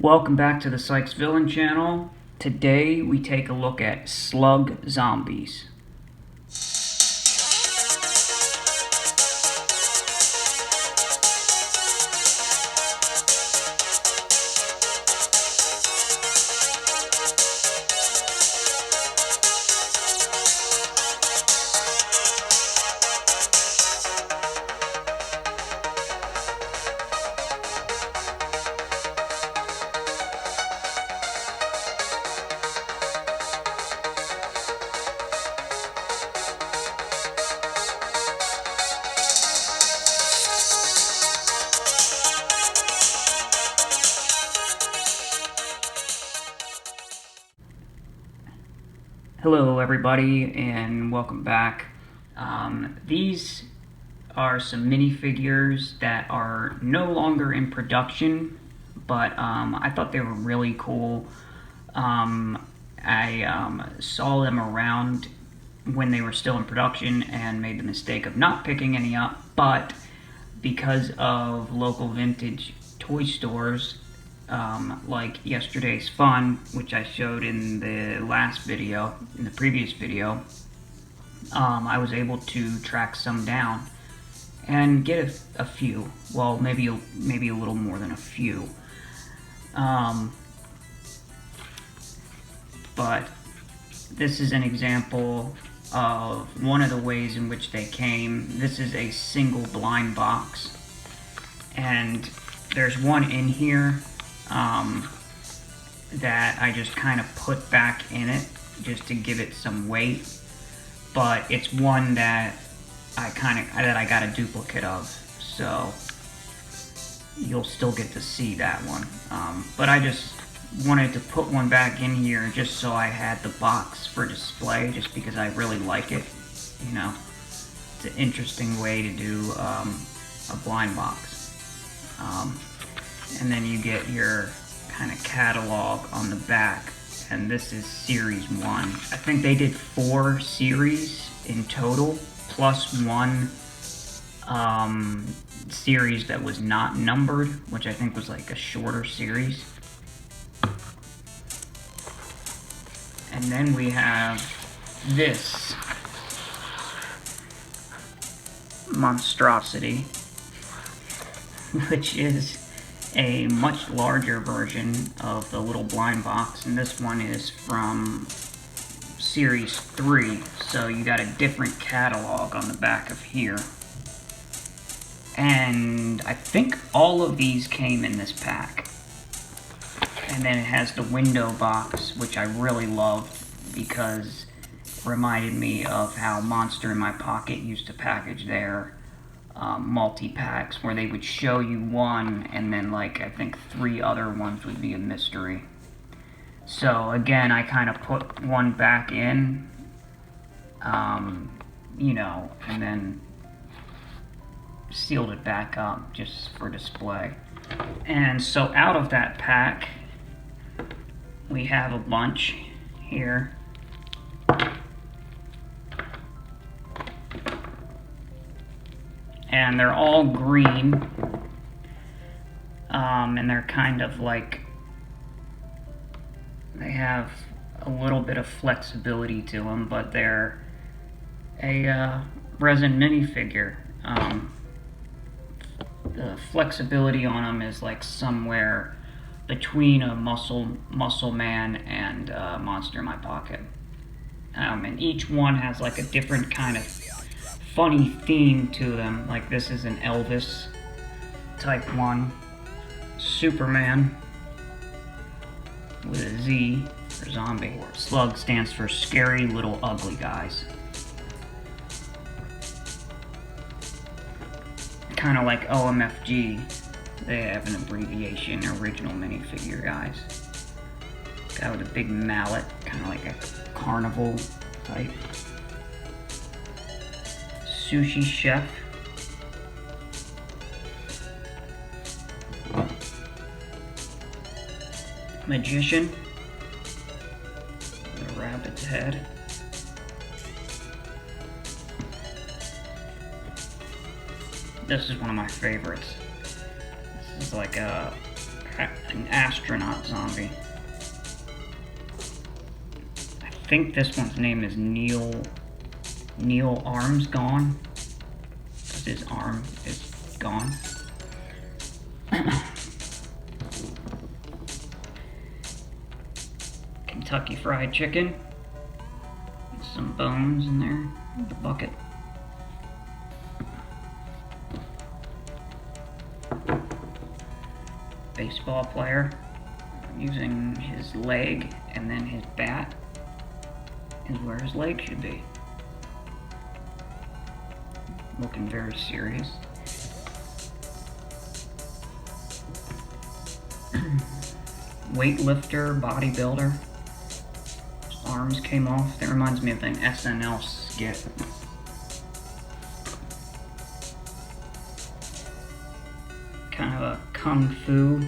Welcome back to the Sykes Villain channel. Today we take a look at Slug Zombies. Hello everybody and welcome back. These are some minifigures that are no longer in production, but I thought they were really cool. I saw them around when they were still in production and made the mistake of not picking any up, but because of local vintage toy stores, like Yesterday's Fun, which I showed in the previous video, I was able to track some down and get a few. Well, maybe a little more than a few. But this is an example of one of the ways in which they came. This is a single blind box, and there's one in here that I just kind of put back in it just to give it some weight, but it's one that I got a duplicate of, so you'll still get to see that one. But I just wanted to put one back in here just so I had the box for display, just because I really like it. You know, it's an interesting way to do a blind box. And then you get your kind of catalog on the back, and this is series 1. I think they did 4 series in total, plus one series that was not numbered, which I think was like a shorter series. And then we have this monstrosity, which is a much larger version of the little blind box, and this one is from series 3, so you got a different catalog on the back of here. And I think all of these came in this pack. And then it has the window box, which I really loved because it reminded me of how Monster in My Pocket used to package their multi-packs, where they would show you one and then like I think 3 other ones would be a mystery. So again, I kind of put one back in, you know, and then sealed it back up just for display. And so out of that pack, we have a bunch here. And they're all green, and they're kind of like, they have a little bit of flexibility to them, but they're a resin minifigure. The flexibility on them is like somewhere between a muscle man and Monster in My Pocket. And each one has like a different kind of funny theme to them. Like this is an Elvis type one. Superman with a Z for zombie. Slug stands for Scary Little Ugly Guys. Kind of like OMFG. They have an abbreviation, original minifigure guys. Guy with a big mallet, kind of like a carnival type. Sushi chef. Magician with a rabbit's head. This is one of my favorites. This is like a an astronaut zombie. I think this one's name is Neil Arm's Gone. Because his arm is gone. Kentucky Fried Chicken. Some bones in there. The bucket. Baseball player using his leg, and then his bat is where his leg should be. Looking very serious. Weightlifter, bodybuilder. His arms came off. That reminds me of an SNL skit. Kind of a kung fu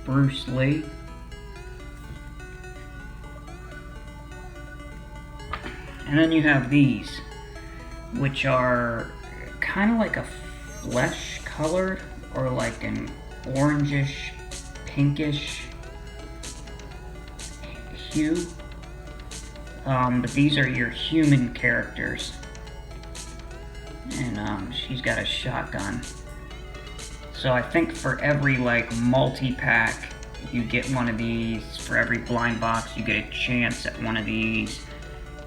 Bruce Lee. And then you have these, which are kind of like a flesh colored, or like an orangish, pinkish hue. But these are your human characters. And she's got a shotgun. So I think for every like multi-pack, you get one of these. For every blind box, you get a chance at one of these.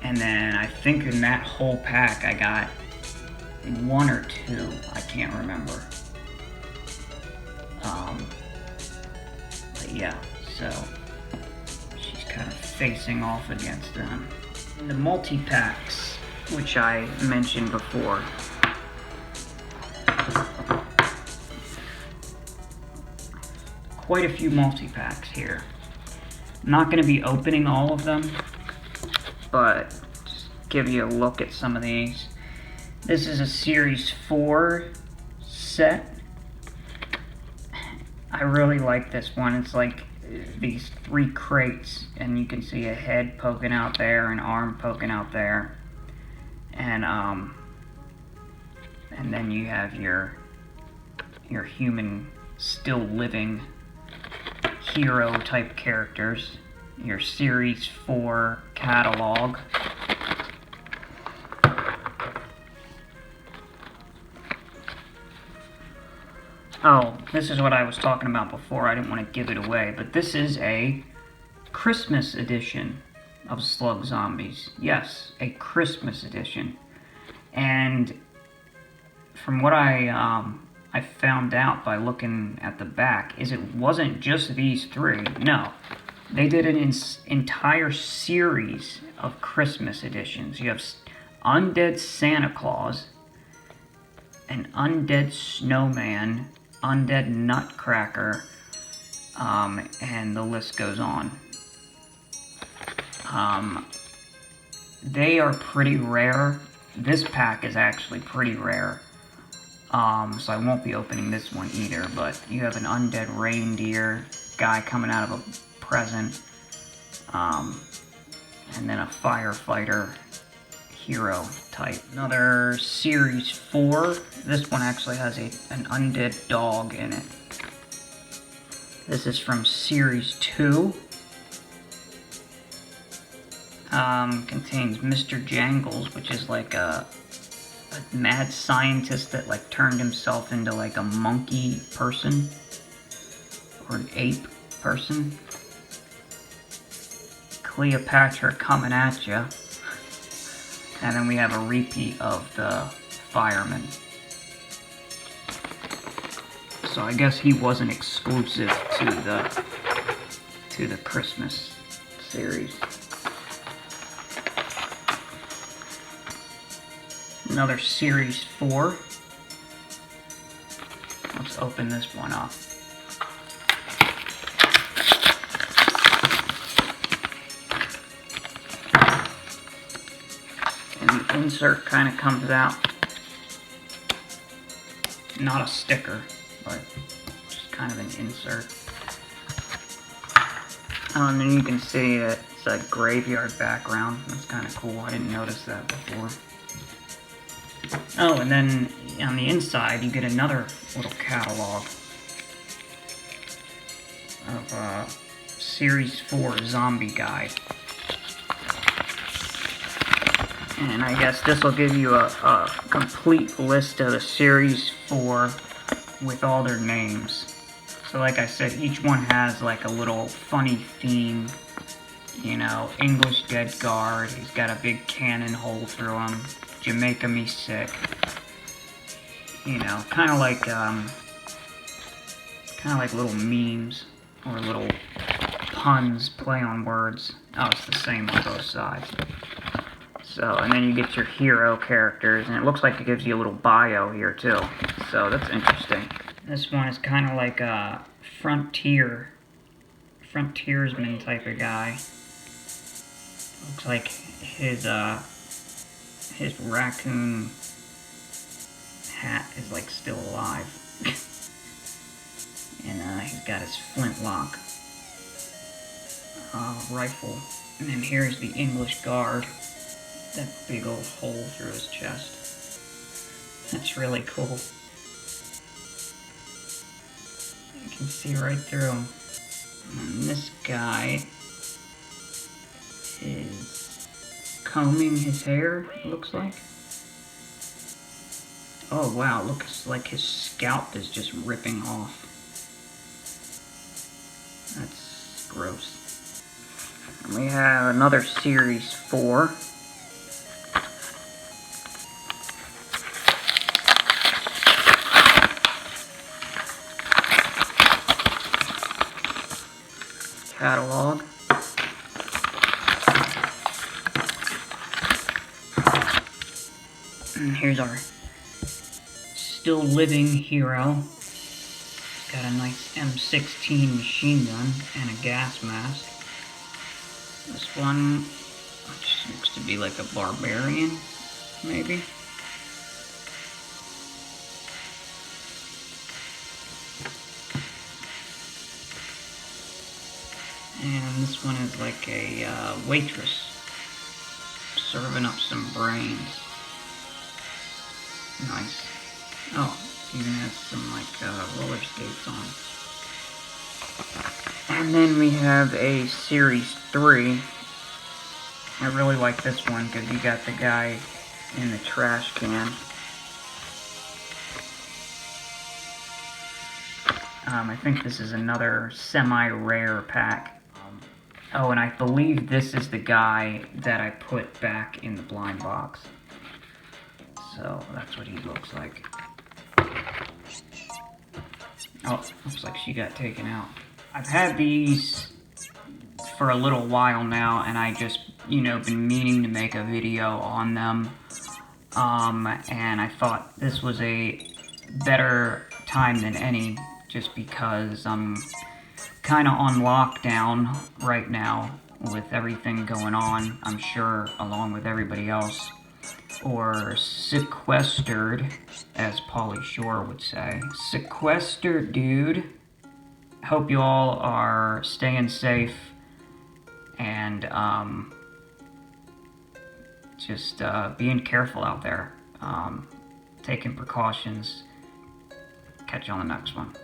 And then I think in that whole pack I got one or two. I can't remember. But yeah, so she's kind of facing off against them. The multi-packs, which I mentioned before. Quite a few multi-packs here. I'm not going to be opening all of them, but just give you a look at some of these. This is a Series 4 set. I really like this one. It's like these 3 crates, and you can see a head poking out there, an arm poking out there, and then you have your human, still living hero type characters, your Series 4 catalog. Oh, this is what I was talking about before. I didn't want to give it away, but this is a Christmas edition of Slug Zombies. Yes, a Christmas edition. And from what I found out by looking at the back, is it wasn't just these 3. No, they did an entire series of Christmas editions. You have Undead Santa Claus, an Undead Snowman, Undead Nutcracker, and the list goes on. They are pretty rare. This pack is actually pretty rare. So I won't be opening this one either, but you have an undead reindeer guy coming out of a present, and then a firefighter hero type. Another Series 4. This one actually has an undead dog in it. This is from Series 2. Contains Mr. Jangles, which is like a mad scientist that like turned himself into like a monkey person or an ape person. Cleopatra coming at ya. And then we have a repeat of the fireman. So I guess he wasn't exclusive to the Christmas series. Another Series 4. Let's open this one up. And the insert kind of comes out. Not a sticker, but just kind of an insert. Oh, and then you can see that it's a graveyard background. That's kind of cool. I didn't notice that before. Oh, and then on the inside you get another little catalog. of Series 4 Zombie Guide. And I guess this will give you a complete list of the Series 4 with all their names. So like I said, each one has like a little funny theme. You know, English Dead Guard, he's got a big cannon hole through him. Jamaica Me Sick. You know, kind of like little memes or little puns, play on words. Oh, it's the same on both sides. So, and then you get your hero characters, and it looks like it gives you a little bio here too. So that's interesting. This one is kind of like a frontiersman type of guy. Looks like his raccoon hat is like still alive. And he's got his flintlock rifle. And then here's the English Guard. That big old hole through his chest. That's really cool. You can see right through him. And this guy is combing his hair, it looks like. Oh wow, it looks like his scalp is just ripping off. That's gross. And we have another Series 4. Catalog. And here's our still living hero. He's got a nice M16 machine gun and a gas mask. This one, which looks to be like a barbarian, maybe. And this one is like a waitress serving up some brains. Nice. Oh, even has some like roller skates on. And then we have a Series 3. I really like this one because you got the guy in the trash can. I think this is another semi-rare pack. Oh, and I believe this is the guy that I put back in the blind box. So that's what he looks like. Oh, looks like she got taken out. I've had these for a little while now, and I just, been meaning to make a video on them. And I thought this was a better time than any, just because I'm kind of on lockdown right now with everything going on, I'm sure, along with everybody else. Or sequestered, as Pauly Shore would say. Sequestered, dude. Hope you all are staying safe and just being careful out there. Taking precautions. Catch you on the next one.